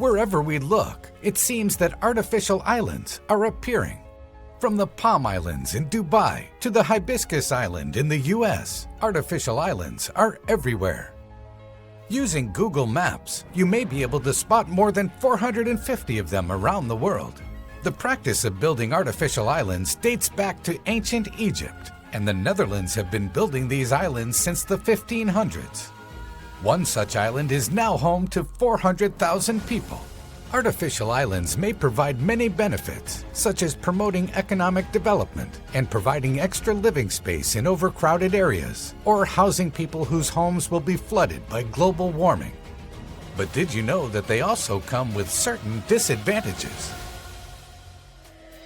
Wherever we look, it seems that artificial islands are appearing. From the Palm Islands in Dubai to the Hibiscus Island in the US, artificial islands are everywhere. Using Google Maps, you may be able to spot more than 450 of them around the world. The practice of building artificial islands dates back to ancient Egypt, and the Netherlands have been building these islands since the 1500s. One such island is now home to 400,000 people. Artificial islands may provide many benefits, such as promoting economic development and providing extra living space in overcrowded areas, or housing people whose homes will be flooded by global warming. But did you know that they also come with certain disadvantages?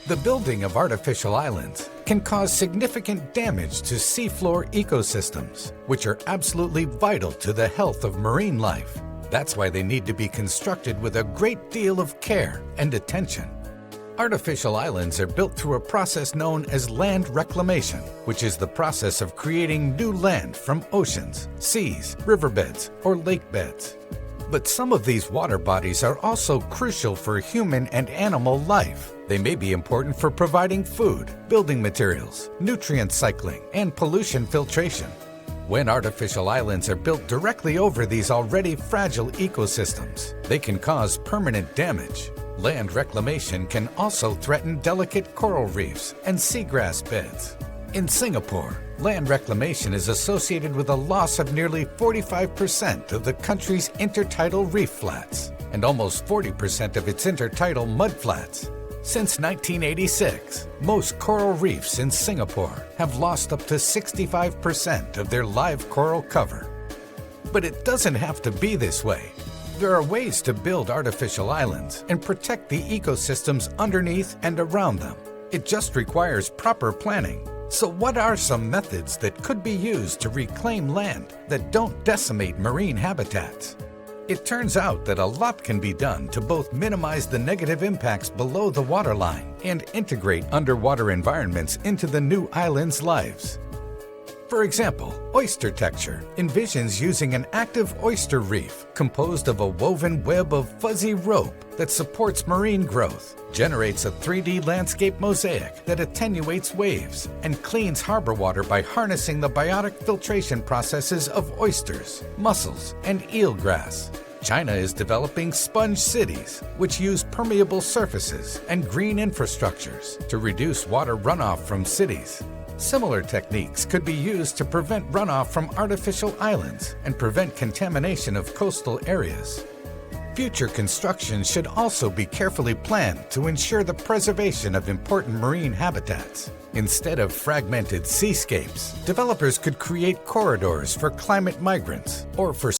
The building of artificial islands can cause significant damage to seafloor ecosystems, which are absolutely vital to the health of marine life. That's why they need to be constructed with a great deal of care and attention. Artificial islands are built through a process known as land reclamation, which is the process of creating new land from oceans, seas, riverbeds, or lake beds. But some of these water bodies are also crucial for human and animal life. They may be important for providing food, building materials, nutrient cycling, and pollution filtration. When artificial islands are built directly over these already fragile ecosystems, they can cause permanent damage. Land reclamation can also threaten delicate coral reefs and seagrass beds. In Singapore, land reclamation is associated with a loss of nearly 45% of the country's intertidal reef flats and almost 40% of its intertidal mudflats. Since 1986, most coral reefs in Singapore have lost up to 65% of their live coral cover. But it doesn't have to be this way. There are ways to build artificial islands and protect the ecosystems underneath and around them. It just requires proper planning. So what are some methods that could be used to reclaim land that don't decimate marine habitats? It turns out that a lot can be done to both minimize the negative impacts below the waterline and integrate underwater environments into the new islands' lives. For example, oyster texture envisions using an active oyster reef composed of a woven web of fuzzy rope that supports marine growth, generates a 3D landscape mosaic that attenuates waves, and cleans harbor water by harnessing the biotic filtration processes of oysters, mussels, and eelgrass. China is developing sponge cities, which use permeable surfaces and green infrastructures to reduce water runoff from cities. Similar techniques could be used to prevent runoff from artificial islands and prevent contamination of coastal areas. Future construction should also be carefully planned to ensure the preservation of important marine habitats. Instead of fragmented seascapes, developers could create corridors for climate migrants or for